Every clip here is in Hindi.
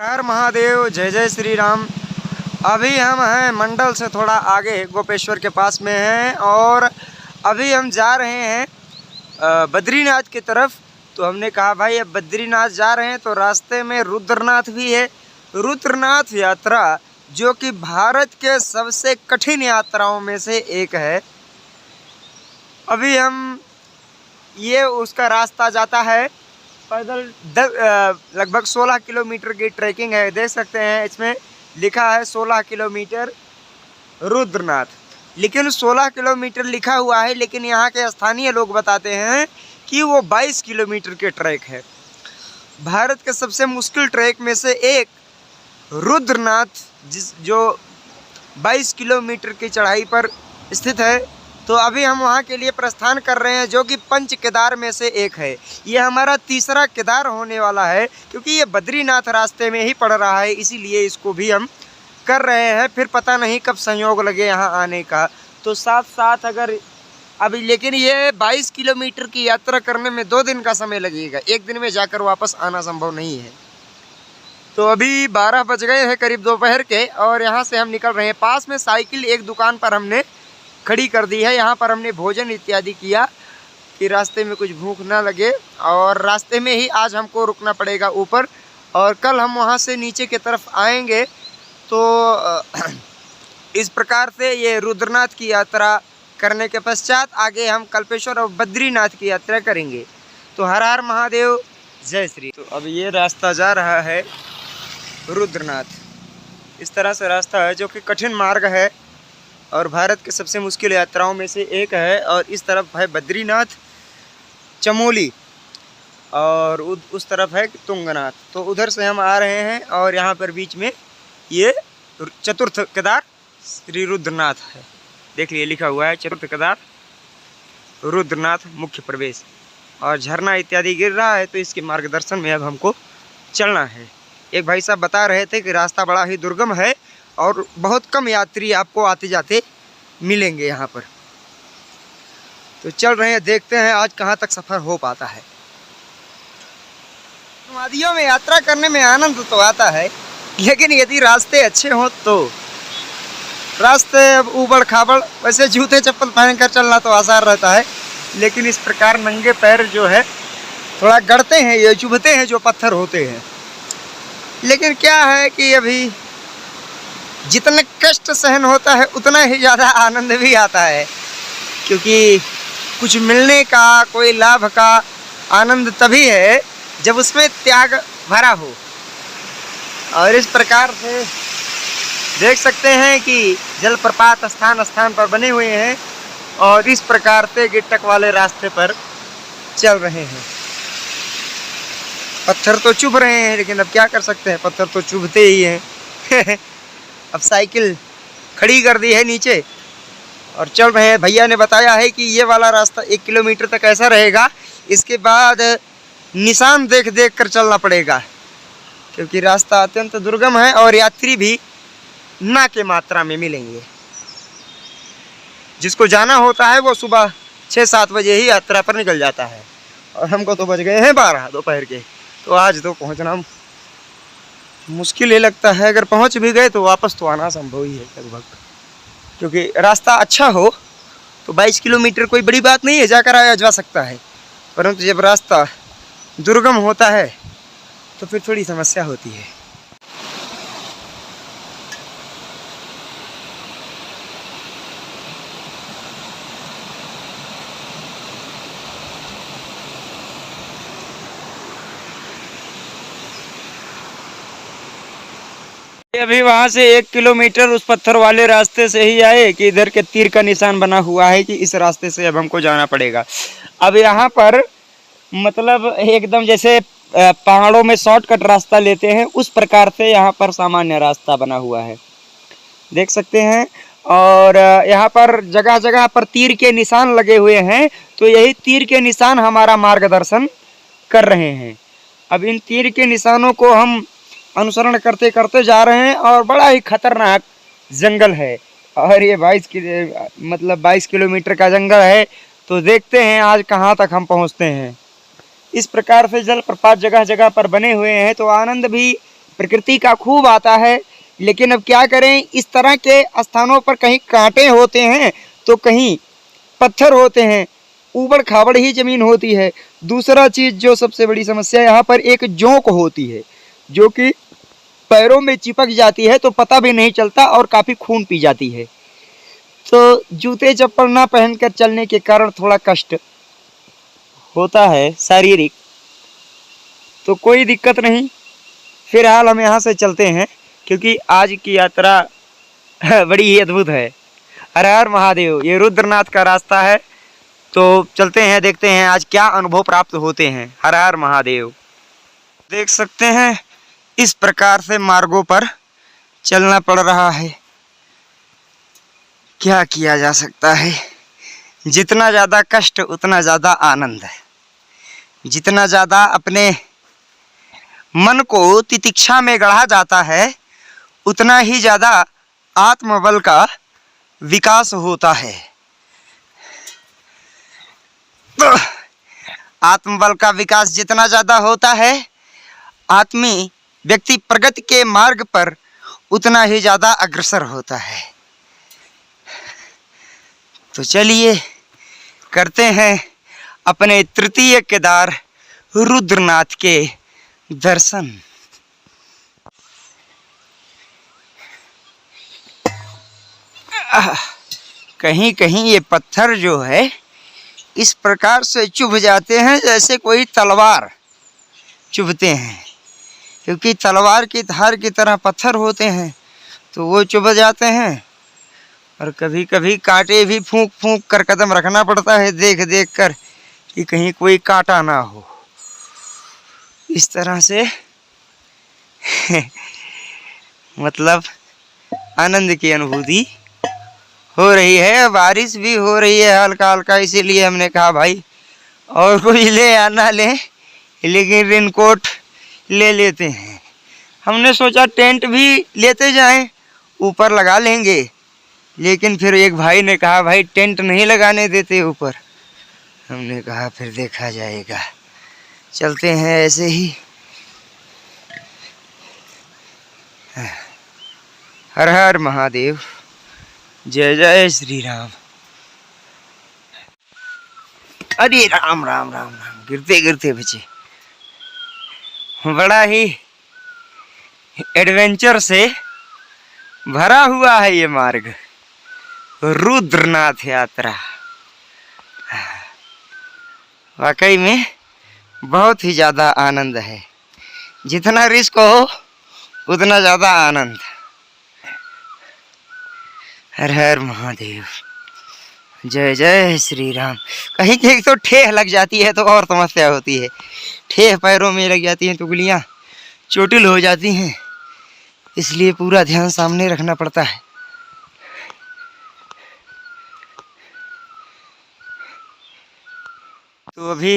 हर महादेव, जय जय श्री राम। अभी हम हैं मंडल से थोड़ा आगे गोपेश्वर के पास में हैं और अभी हम जा रहे हैं बद्रीनाथ की तरफ। तो हमने कहा भाई अब बद्रीनाथ जा रहे हैं तो रास्ते में रुद्रनाथ भी है। रुद्रनाथ यात्रा जो कि भारत के सबसे कठिन यात्राओं में से एक है। अभी हम ये उसका रास्ता जाता है पैदल लगभग 16 किलोमीटर की ट्रैकिंग है। देख सकते हैं इसमें लिखा है 16 किलोमीटर रुद्रनाथ, लेकिन 16 किलोमीटर लिखा हुआ है, लेकिन यहाँ के स्थानीय लोग बताते हैं कि वो 22 किलोमीटर के ट्रैक है। भारत के सबसे मुश्किल ट्रैक में से एक रुद्रनाथ जो 22 किलोमीटर की चढ़ाई पर स्थित है। तो अभी हम वहाँ के लिए प्रस्थान कर रहे हैं जो कि पंच केदार में से एक है। ये हमारा तीसरा केदार होने वाला है क्योंकि ये बद्रीनाथ रास्ते में ही पड़ रहा है, इसीलिए इसको भी हम कर रहे हैं। फिर पता नहीं कब संयोग लगे यहाँ आने का, तो साथ साथ अगर अभी, लेकिन ये 22 किलोमीटर की यात्रा करने में 2 दिन का समय लगेगा, एक दिन में जाकर वापस आना संभव नहीं है। तो अभी 12 बज गए हैं करीब दोपहर के और यहाँ से हम निकल रहे हैं। पास में साइकिल एक दुकान पर हमने खड़ी कर दी है। यहाँ पर हमने भोजन इत्यादि किया कि रास्ते में कुछ भूख ना लगे, और रास्ते में ही आज हमको रुकना पड़ेगा ऊपर, और कल हम वहाँ से नीचे की तरफ आएंगे। तो इस प्रकार से ये रुद्रनाथ की यात्रा करने के पश्चात आगे हम कल्पेश्वर और बद्रीनाथ की यात्रा करेंगे। तो हर हर महादेव, जय श्री। तो अब ये रास्ता जा रहा है रुद्रनाथ। इस तरह से रास्ता है जो कि कठिन मार्ग है और भारत के सबसे मुश्किल यात्राओं में से एक है। और इस तरफ है बद्रीनाथ, चमोली, और उस तरफ है तुंगनाथ। तो उधर से हम आ रहे हैं और यहाँ पर बीच में ये चतुर्थ केदार श्री रुद्रनाथ है। देख लिए लिखा हुआ है चतुर्थ केदार रुद्रनाथ मुख्य प्रवेश, और झरना इत्यादि गिर रहा है। तो इसके मार्गदर्शन में अब हमको चलना है। एक भाई साहब बता रहे थे कि रास्ता बड़ा ही दुर्गम है और बहुत कम यात्री आपको आते जाते मिलेंगे यहाँ पर। तो चल रहे हैं, देखते हैं आज कहाँ तक सफ़र हो पाता है। वादियों में यात्रा करने में आनंद तो आता है, लेकिन यदि रास्ते अच्छे हों तो। रास्ते अब ऊबड़ खाबड़, वैसे जूते चप्पल पहनकर चलना तो आसान रहता है, लेकिन इस प्रकार नंगे पैर जो है थोड़ा गड़ते हैं, ये चुभते हैं जो पत्थर होते हैं। लेकिन क्या है कि अभी जितना कष्ट सहन होता है उतना ही ज़्यादा आनंद भी आता है, क्योंकि कुछ मिलने का, कोई लाभ का आनंद तभी है जब उसमें त्याग भरा हो। और इस प्रकार से देख सकते हैं कि जलप्रपात स्थान स्थान पर बने हुए हैं और इस प्रकार से गिट्टक वाले रास्ते पर चल रहे हैं। पत्थर तो चुभ रहे हैं, लेकिन अब क्या कर सकते हैं, पत्थर तो चुभते ही हैं। अब साइकिल खड़ी कर दी है नीचे और चल रहे हैं। भैया ने बताया है कि ये वाला रास्ता 1 किलोमीटर तक ऐसा रहेगा, इसके बाद निशान देख देख कर चलना पड़ेगा, क्योंकि रास्ता अत्यंत दुर्गम है और यात्री भी ना के मात्रा में मिलेंगे। जिसको जाना होता है वो सुबह 6-7 बजे ही यात्रा पर निकल जाता है, और हमको तो बज गए हैं 12 दोपहर के। तो आज तो पहुंचना मुश्किल ही लगता है। अगर पहुंच भी गए तो वापस तो आना संभव ही है लगभग, क्योंकि रास्ता अच्छा हो तो 22 किलोमीटर कोई बड़ी बात नहीं है, जाकर आया जा सकता है। परंतु जब रास्ता दुर्गम होता है तो फिर थोड़ी समस्या होती है। अभी वहाँ से 1 किलोमीटर उस पत्थर वाले रास्ते से ही आए कि इधर के तीर का निशान बना हुआ है कि इस रास्ते से अब हमको जाना पड़ेगा। अब यहाँ पर मतलब एकदम जैसे पहाड़ों में शॉर्टकट रास्ता लेते हैं उस प्रकार से यहाँ पर सामान्य रास्ता बना हुआ है, देख सकते हैं। और यहाँ पर जगह जगह पर तीर के निशान लगे हुए हैं, तो यही तीर के निशान हमारा मार्गदर्शन कर रहे हैं। अब इन तीर के निशानों को हम अनुसरण करते करते जा रहे हैं और बड़ा ही खतरनाक जंगल है, और ये 22 किलोमीटर का जंगल है। तो देखते हैं आज कहाँ तक हम पहुँचते हैं। इस प्रकार से जलप्रपात जगह जगह पर बने हुए हैं, तो आनंद भी प्रकृति का खूब आता है। लेकिन अब क्या करें, इस तरह के स्थानों पर कहीं कांटे होते हैं तो कहीं पत्थर होते हैं, ऊबड़ खाबड़ ही ज़मीन होती है। दूसरा चीज़ जो सबसे बड़ी समस्या यहाँ पर एक जोंक होती है, जो कि पैरों में चिपक जाती है तो पता भी नहीं चलता और काफ़ी खून पी जाती है। तो जूते चप्पल ना पहनकर चलने के कारण थोड़ा कष्ट होता है शारीरिक, तो कोई दिक्कत नहीं। फिलहाल हम यहाँ से चलते हैं क्योंकि आज की यात्रा बड़ी ही अद्भुत है। हर हर महादेव, ये रुद्रनाथ का रास्ता है। तो चलते हैं, देखते हैं आज क्या अनुभव प्राप्त होते हैं। हर हर महादेव। देख सकते हैं इस प्रकार से मार्गों पर चलना पड़ रहा है। क्या किया जा सकता है, जितना ज़्यादा कष्ट उतना ज़्यादा आनंद है। जितना ज़्यादा अपने मन को तितिक्षा में गढ़ा जाता है उतना ही ज़्यादा आत्मबल का विकास होता है। तो आत्मबल का विकास जितना ज़्यादा होता है, आत्मी व्यक्ति प्रगति के मार्ग पर उतना ही ज़्यादा अग्रसर होता है। तो चलिए करते हैं अपने तृतीय केदार रुद्रनाथ के दर्शन। कहीं कहीं ये पत्थर जो है इस प्रकार से चुभ जाते हैं जैसे कोई तलवार चुभते हैं, क्योंकि तलवार की धार की तरह पत्थर होते हैं तो वो चुभ जाते हैं। और कभी कभी कांटे भी फूंक फूंक कर कदम रखना पड़ता है, देख देख कर कि कहीं कोई कांटा ना हो। इस तरह से मतलब आनंद की अनुभूति हो रही है। बारिश भी हो रही है हल्का हल्का, इसीलिए हमने कहा भाई और कोई ले या ना ले, लेकिन रेनकोट ले लेते हैं। हमने सोचा टेंट भी लेते जाएं, ऊपर लगा लेंगे, लेकिन फिर एक भाई ने कहा भाई टेंट नहीं लगाने देते ऊपर। हमने कहा फिर देखा जाएगा, चलते हैं ऐसे ही। हर हर महादेव, जय जय श्री राम। अरे राम राम राम राम, गिरते गिरते बचे। बड़ा ही एडवेंचर से भरा हुआ है ये मार्ग, रुद्रनाथ यात्रा। वाकई में बहुत ही ज़्यादा आनंद है। जितना रिस्क हो उतना ज़्यादा आनंद। हर हर महादेव, जय जय श्री राम। कहीं कहीं तो ठेह लग जाती है तो और समस्या होती है। ठेह पैरों में लग जाती हैं तो उंगलियां चोटिल हो जाती हैं, इसलिए पूरा ध्यान सामने रखना पड़ता है। तो अभी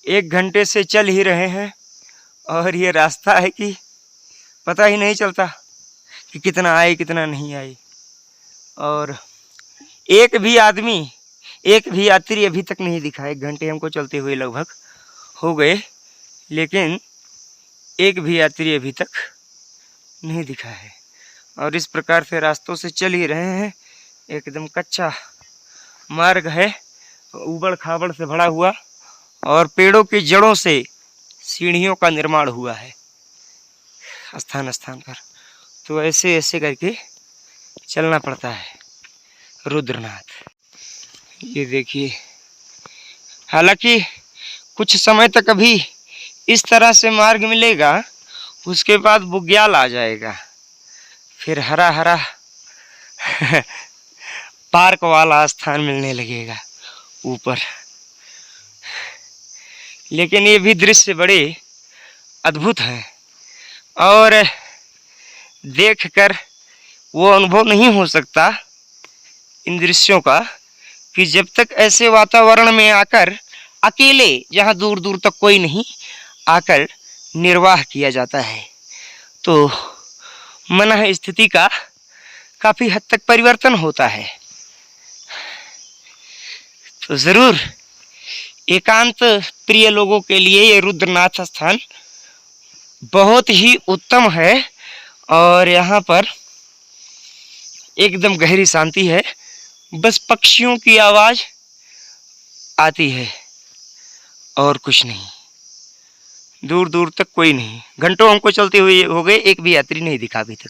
1 घंटे से चल ही रहे हैं और ये रास्ता है कि पता ही नहीं चलता कि कितना आए कितना नहीं आए। और एक भी यात्री अभी तक नहीं दिखा। 1 घंटे हमको चलते हुए लगभग हो गए, लेकिन एक भी यात्री अभी तक नहीं दिखा है। और इस प्रकार से रास्तों से चल ही रहे हैं। एकदम कच्चा मार्ग है, ऊबड़ खाबड़ से भरा हुआ, और पेड़ों की जड़ों से सीढ़ियों का निर्माण हुआ है स्थान स्थान पर। तो ऐसे ऐसे करके चलना पड़ता है रुद्रनाथ। ये देखिए, हालांकि कुछ समय तक अभी इस तरह से मार्ग मिलेगा, उसके बाद बुग्याल आ जाएगा, फिर हरा हरा पार्क वाला स्थान मिलने लगेगा ऊपर। लेकिन ये भी दृश्य बड़े अद्भुत हैं और देखकर वो अनुभव नहीं हो सकता इन दृश्यों का कि जब तक ऐसे वातावरण में आकर अकेले, जहाँ दूर दूर तक कोई नहीं, आकर निर्वाह किया जाता है तो मन स्थिति का काफ़ी हद तक परिवर्तन होता है। तो ज़रूर एकांत प्रिय लोगों के लिए ये रुद्रनाथ स्थान बहुत ही उत्तम है और यहाँ पर एकदम गहरी शांति है, बस पक्षियों की आवाज़ आती है और कुछ नहीं। दूर दूर तक कोई नहीं, घंटों हमको चलते हुए हो गए, एक भी यात्री नहीं दिखा अभी तक।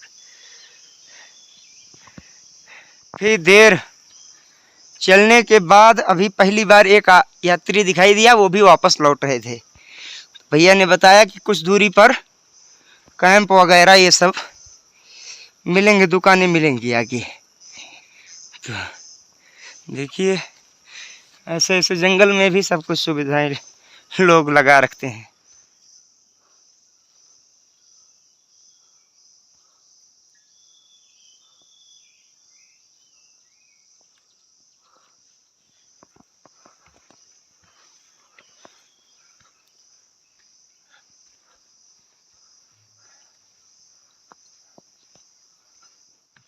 फिर देर चलने के बाद अभी पहली बार एक यात्री दिखाई दिया, वो भी वापस लौट रहे थे। भैया ने बताया कि कुछ दूरी पर कैंप वगैरह ये सब मिलेंगे, दुकानें मिलेंगी आगे। तो देखिए ऐसे ऐसे जंगल में भी सब कुछ सुविधाएं लोग लगा रखते हैं।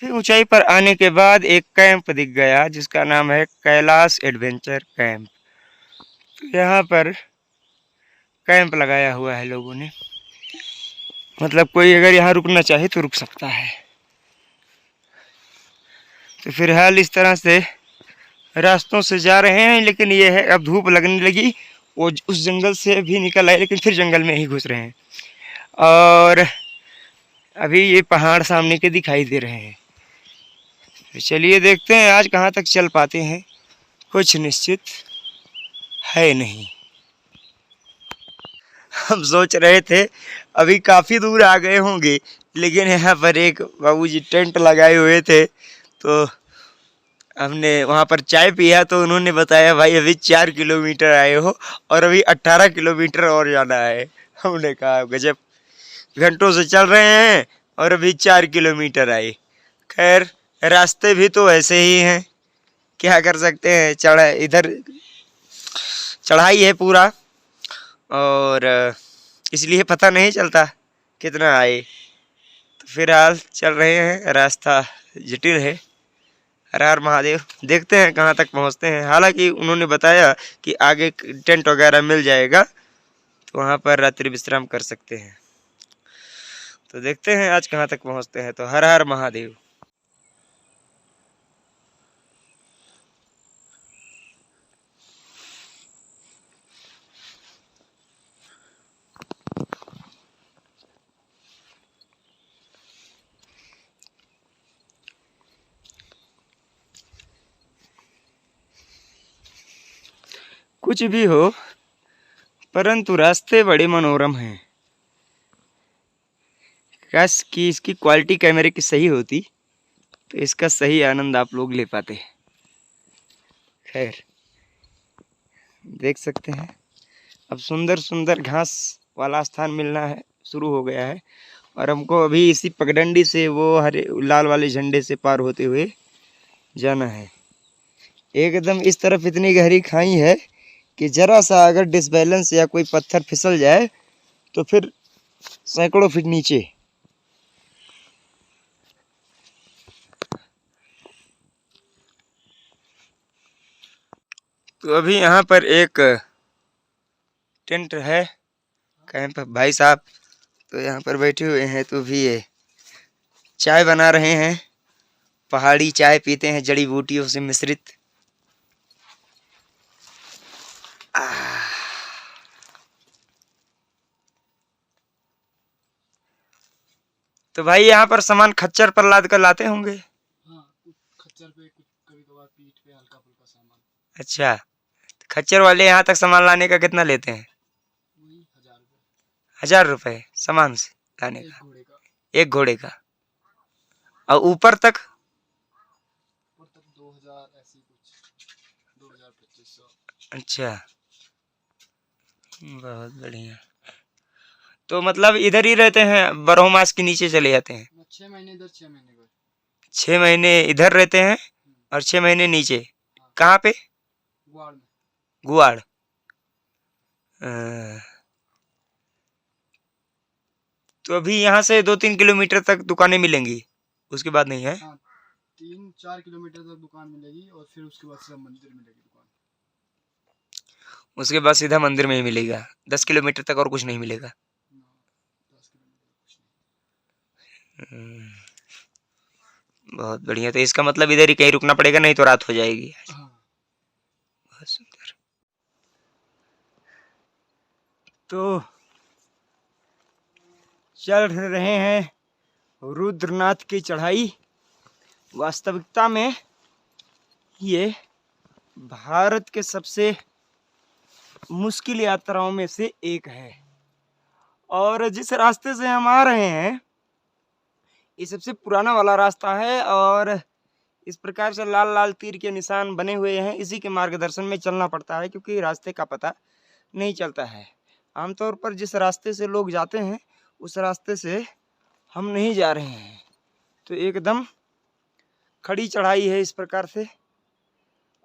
फिर ऊंचाई पर आने के बाद एक कैंप दिख गया जिसका नाम है कैलाश एडवेंचर कैंप। तो यहाँ पर कैंप लगाया हुआ है लोगों ने, मतलब कोई अगर यहाँ रुकना चाहे तो रुक सकता है। तो फिलहाल इस तरह से रास्तों से जा रहे हैं, लेकिन ये है अब धूप लगने लगी, वो उस जंगल से भी निकल आए लेकिन फिर जंगल में ही घुस रहे हैं। और अभी ये पहाड़ सामने के दिखाई दे रहे हैं। तो चलिए देखते हैं आज कहाँ तक चल पाते हैं, कुछ निश्चित है नहीं। हम सोच रहे थे अभी काफ़ी दूर आ गए होंगे, लेकिन यहाँ पर एक बाबूजी टेंट लगाए हुए थे, तो हमने वहाँ पर चाय पिया तो उन्होंने बताया भाई अभी 4 किलोमीटर आए हो और अभी 18 किलोमीटर और जाना है। हमने कहा गजब, घंटों से चल रहे हैं और अभी 4 किलोमीटर आए। खैर रास्ते भी तो ऐसे ही हैं, क्या कर सकते हैं, इधर चढ़ाई है पूरा और इसलिए पता नहीं चलता कितना आए। तो फिलहाल चल रहे हैं, रास्ता जटिल है। हर हर महादेव, देखते हैं कहाँ तक पहुँचते हैं। हालांकि उन्होंने बताया कि आगे टेंट वगैरह मिल जाएगा तो वहाँ पर रात्रि विश्राम कर सकते हैं। तो देखते हैं आज कहाँ तक पहुँचते हैं। तो हर हर महादेव। कुछ भी हो परंतु रास्ते बड़े मनोरम हैं। काश कि इसकी क्वालिटी कैमरे की सही होती तो इसका सही आनंद आप लोग ले पाते। खैर देख सकते हैं अब सुंदर सुंदर घास वाला स्थान मिलना है शुरू हो गया है और हमको अभी इसी पगडंडी से वो हरे लाल वाले झंडे से पार होते हुए जाना है। एकदम इस तरफ इतनी गहरी खाई है कि जरा सा अगर डिसबैलेंस या कोई पत्थर फिसल जाए तो फिर सैकड़ों फीट नीचे। तो अभी यहाँ पर एक टेंट है, कैंप भाई साहब तो यहाँ पर बैठे हुए हैं, तो भी ये चाय बना रहे हैं। पहाड़ी चाय पीते हैं जड़ी बूटियों से मिश्रित। तो भाई यहाँ पर सामान खच्चर पर लाद कर लाते होंगे? हाँ, खच्चर पे कभी कभार पीठ पे हल्का फुल्का सामान। अच्छा, खच्चर वाले यहाँ तक सामान लाने का कितना लेते हैं? वही 1000 रुपये। 1000 रुपये सामान से लाने एक का? घोड़े का। एक घोड़े का। और ऊपर तक? ऊपर तक 2000 ऐसी कुछ, 2000-2500। अच्छा बहुत बढ़िया। तो मतलब इधर ही रहते हैं, बरहो मास के नीचे चले जाते हैं? 6 महीने इधर, 6 महीने घर। 6 महीने इधर रहते हैं और 6 महीने नीचे। हाँ। कहाँ पे? गुआड़ में। गुआड़। तो अभी यहाँ से 2-3 किलोमीटर तक दुकानें मिलेंगी, उसके बाद नहीं है? हाँ, 3-4 किलोमीटर तक दुकान मिलेगी और फिर उसके बाद से मंदिर मिलेगी दुकान। उसके बाद सीधा मंदिर में ही मिलेगा? 10 किलोमीटर तक और कुछ नहीं मिलेगा? 10 किलोमीटर बहुत बढ़िया। तो इसका मतलब इधर ही कहीं रुकना पड़ेगा, नहीं तो रात हो जाएगी। हाँ। बहुत सुंदर। तो चल रहे हैं रुद्रनाथ की चढ़ाई। वास्तविकता में ये भारत के सबसे मुश्किल यात्राओं में से एक है, और जिस रास्ते से हम आ रहे हैं ये सबसे पुराना वाला रास्ता है, और इस प्रकार से लाल लाल तीर के निशान बने हुए हैं। इसी के मार्गदर्शन में चलना पड़ता है, क्योंकि रास्ते का पता नहीं चलता है। आमतौर पर जिस रास्ते से लोग जाते हैं उस रास्ते से हम नहीं जा रहे हैं। तो एकदम खड़ी चढ़ाई है इस प्रकार से,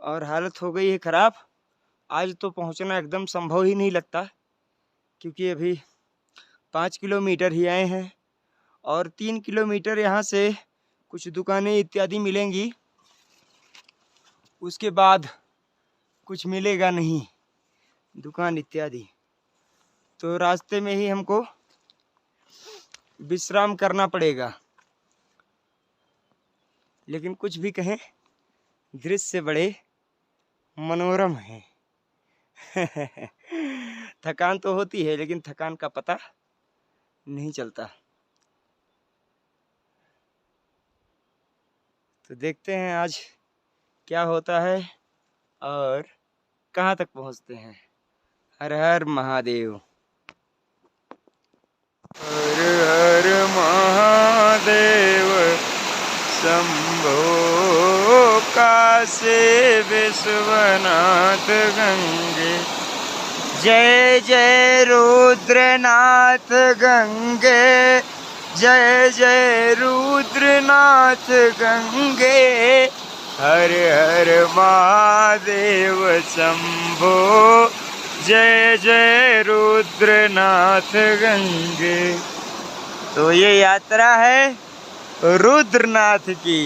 और हालत हो गई है ख़राब। आज तो पहुंचना एकदम संभव ही नहीं लगता, क्योंकि अभी 5 किलोमीटर ही आए हैं, और 3 किलोमीटर यहाँ से कुछ दुकानें इत्यादि मिलेंगी, उसके बाद कुछ मिलेगा नहीं दुकान इत्यादि। तो रास्ते में ही हमको विश्राम करना पड़ेगा। लेकिन कुछ भी कहें, दृश्य बड़े मनोरम हैं। थकान तो होती है, लेकिन थकान का पता नहीं चलता। तो देखते हैं आज क्या होता है और कहाँ तक पहुँचते हैं। हर हर महादेव। हर हर महादेव शंभो काशी विश्वनाथ गंगे। जय जय रुद्रनाथ गंगे, जय जय रुद्रनाथ गंगे। हर हर महादेव शंभो, जय जय रुद्रनाथ गंगे। तो ये यात्रा है रुद्रनाथ की।